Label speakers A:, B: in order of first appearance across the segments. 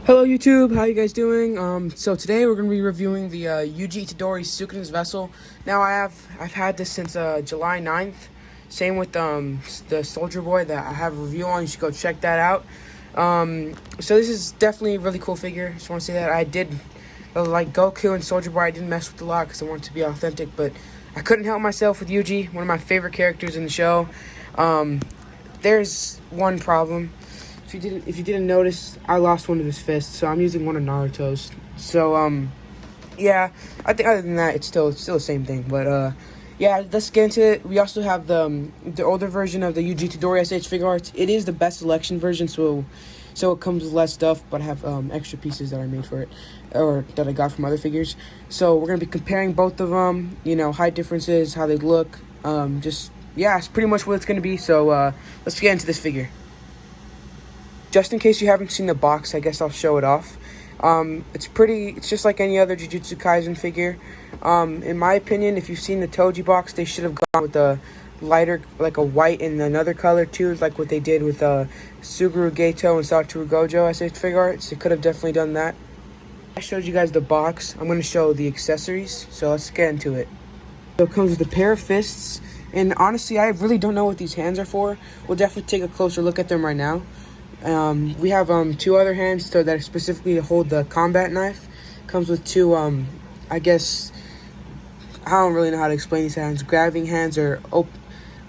A: Hello YouTube, how you guys doing? So today we're going to be reviewing the yuji Itadori sukunas vessel. Now I've had this since July 9th. Same with the Soldier Boy that I have a review on. You should go check that out. So this is definitely a really cool figure. Just want to say that I did like Goku and Soldier Boy. I didn't mess with a lot because I wanted to be authentic, but I couldn't help myself with Yuji, one of my favorite characters in the show. There's one problem. If you didn't notice, I lost one of his fists, so I'm using one of Naruto's. So yeah, I think other than that, it's still the same thing. But yeah, let's get into it. We also have the older version of the yuji Itadori SHFiguarts. It is the best selection version, so it comes with less stuff, but I have extra pieces that I made for it, or that I got from other figures. So we're gonna be comparing both of them. You know, height differences, how they look. Just yeah, it's pretty much what it's gonna be. So let's get into this figure. Just in case you haven't seen the box, I guess I'll show it off. It's just like any other Jujutsu Kaisen figure. In my opinion, if you've seen the Toji box, they should have gone with a lighter, like a white and another color too, like what they did with Suguru Geto and Satoru Gojo SHFiguarts. They could have definitely done that. I showed you guys the box. I'm going to show the accessories, so let's get into it. So it comes with a pair of fists, and honestly, I really don't know what these hands are for. We'll definitely take a closer look at them right now. We have two other hands that are specifically to hold the combat knife. Comes with two, I guess, I don't really know how to explain these hands. Grabbing hands or,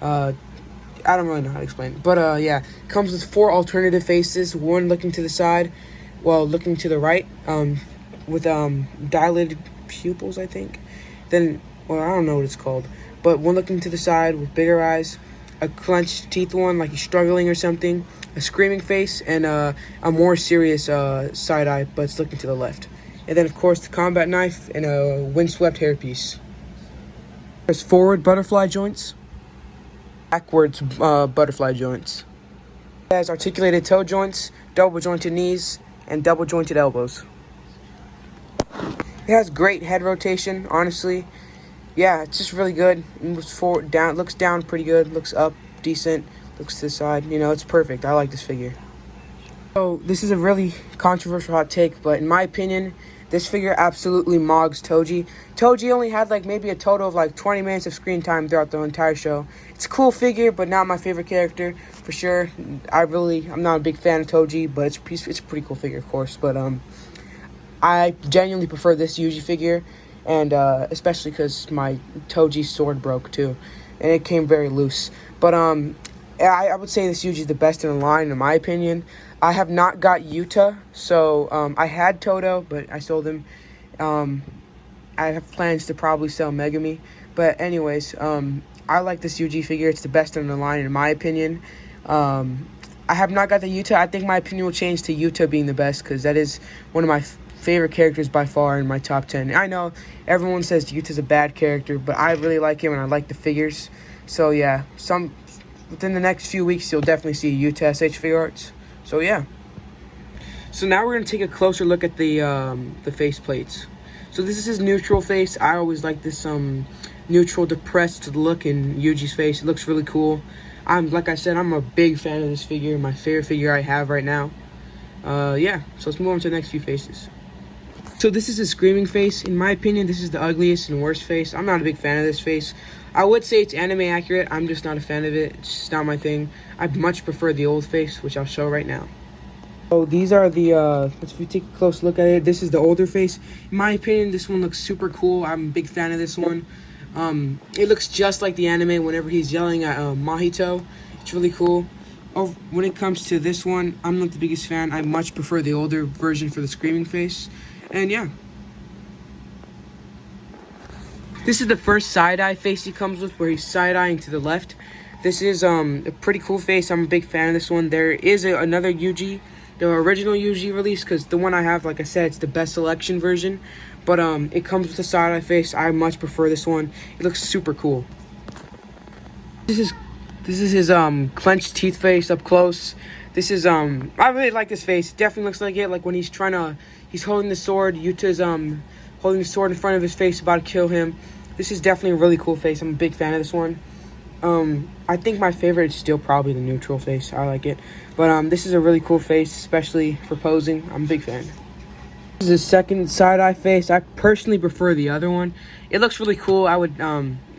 A: I don't really know how to explain it. But yeah, comes with four alternative faces. One looking to the side, looking to the right, with dilated pupils, I think. Then, I don't know what it's called. But one looking to the side with bigger eyes. A clenched teeth one, like he's struggling or something. A screaming face, and a more serious side eye, but it's looking to the left. And then, of course, the combat knife and a windswept hairpiece. There's forward butterfly joints, backwards butterfly joints. It has articulated toe joints, double jointed knees, and double jointed elbows. It has great head rotation, honestly. Yeah, it's just really good. It moves forward, down, looks down pretty good, looks up decent. Looks to the side, you know, it's perfect. I like this figure. So this is a really controversial hot take, but in my opinion, this figure absolutely mogs Toji. Toji only had like maybe a total of like 20 minutes of screen time throughout the entire show. It's a cool figure, but not my favorite character for sure. I'm not a big fan of Toji, but it's a pretty cool figure, of course. But I genuinely prefer this Yuji figure, and especially because my Toji sword broke too, and it came very loose. But I would say this Yuji is the best in the line, in my opinion. I have not got Yuta, so I had Toto, but I sold him. I have plans to probably sell Megami. But anyways, I like this Yuji figure. It's the best in the line, in my opinion. I have not got the Yuta. I think my opinion will change to Yuta being the best, because that is one of my favorite characters by far in my top 10. I know everyone says Yuta's a bad character, but I really like him, and I like the figures. So yeah, within the next few weeks, you'll definitely see Yuta SHFiguarts. So yeah. So now we're gonna take a closer look at the face plates. So this is his neutral face. I always like this neutral, depressed look in Yuji's face. It looks really cool. Like I said, I'm a big fan of this figure. My favorite figure I have right now. Yeah. So let's move on to the next few faces. So this is a screaming face. In my opinion, this is the ugliest and worst face. I'm not a big fan of this face. I would say it's anime accurate. I'm just not a fan of it. It's just not my thing. I much prefer the old face, which I'll show right now. So these are if you take a close look at it, this is the older face. In my opinion, this one looks super cool. I'm a big fan of this one. It looks just like the anime whenever he's yelling at Mahito. It's really cool. Oh, when it comes to this one, I'm not the biggest fan. I much prefer the older version for the screaming face. And yeah. This is the first side-eye face he comes with, where he's side-eyeing to the left. This is a pretty cool face. I'm a big fan of this one. There is another Yuji, the original Yuji release, because the one I have, like I said, it's the best selection version. But it comes with a side-eye face. I much prefer this one. It looks super cool. This is his clenched teeth face up close. This is I really like this face. It definitely looks like it. Like when he's holding the sword. Yuta's holding the sword in front of his face, about to kill him. This is definitely a really cool face. I'm a big fan of this one. I think my favorite is still probably the neutral face. I like it. But this is a really cool face, especially for posing. I'm a big fan. This is the second side-eye face. I personally prefer the other one. It looks really cool.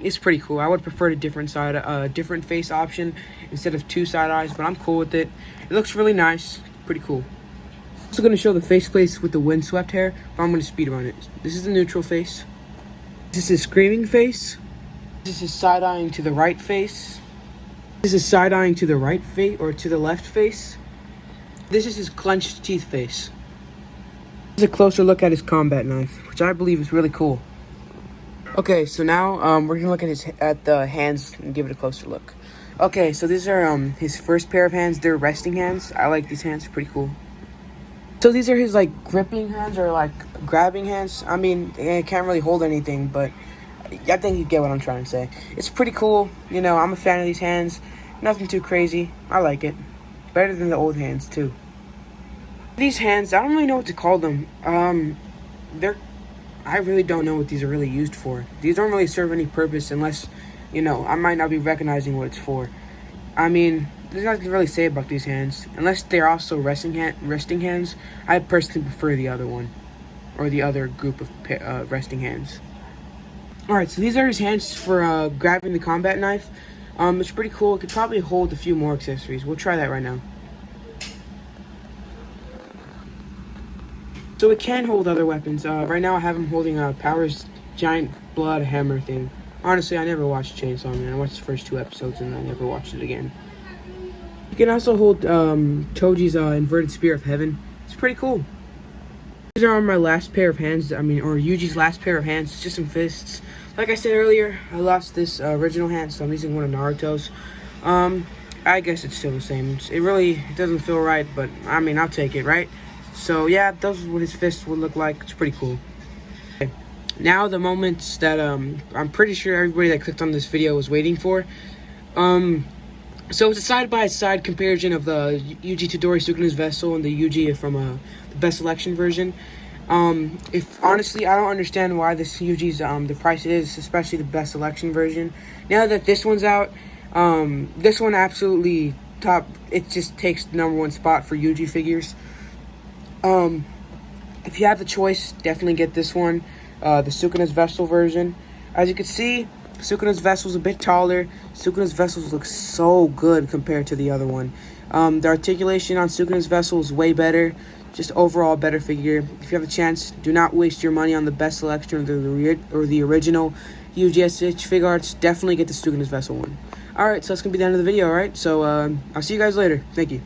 A: It's pretty cool. I would prefer a different face option instead of two side eyes, but I'm cool with it. It looks really nice. Pretty cool. I'm also going to show the face place with the windswept hair, but I'm going to speed run it. This is the neutral face. This is screaming face. This is side-eyeing to the right face. This is side-eyeing to the right face or to the left face. This is his clenched teeth face. This is a closer look at his combat knife, which I believe is really cool. Okay, so now we're gonna look at the hands and give it a closer look. Okay, so these are his first pair of hands. They're resting hands. I like these hands. Pretty cool. So these are his like gripping hands or like grabbing hands. I mean, they can't really hold anything, but I think you get what I'm trying to say. It's pretty cool. You know, I'm a fan of these hands. Nothing too crazy. I like it. Better than the old hands too. These hands, I don't really know what to call them. I really don't know what these are really used for. These don't really serve any purpose unless, you know, I might not be recognizing what it's for. I mean, there's nothing to really say about these hands. Unless they're also resting hands, I personally prefer the other one. Or the other group of resting hands. Alright, so these are his hands for grabbing the combat knife. It's pretty cool. It could probably hold a few more accessories. We'll try that right now. So it can hold other weapons. Right now I have him holding Power's giant blood hammer thing. Honestly, I never watched Chainsaw Man. I watched the first 2 episodes and I never watched it again. You can also hold Toji's inverted spear of heaven. It's pretty cool. These are on my last pair of hands. or Yuji's last pair of hands. It's just some fists. Like I said earlier, I lost this original hand, so I'm using one of Naruto's. I guess it's still the same. It doesn't feel right, but I mean, I'll take it, right? So yeah, those are what his fists would look like. It's pretty cool. Okay. Now the moments that I'm pretty sure everybody that clicked on this video was waiting for. So it's a side-by-side comparison of the Yuji Itadori Sukuna's vessel and the Yuji from the best selection version. If honestly, I don't understand why this Yuji's the price it is, especially the best selection version. Now that this one's out, this one absolutely top. It just takes the #1 spot for Yuji figures. If you have the choice, definitely get this one, the Sukuna's vessel version. As you can see, Sukuna's vessel's a bit taller. Sukuna's vessels look so good compared to the other one. The articulation on Sukuna's vessel is way better. Just overall better figure. If you have a chance, do not waste your money on the best selection or the original Yuji SHFiguarts. Definitely get the Sukuna's vessel one. Alright, so that's going to be the end of the video, alright? So, I'll see you guys later. Thank you.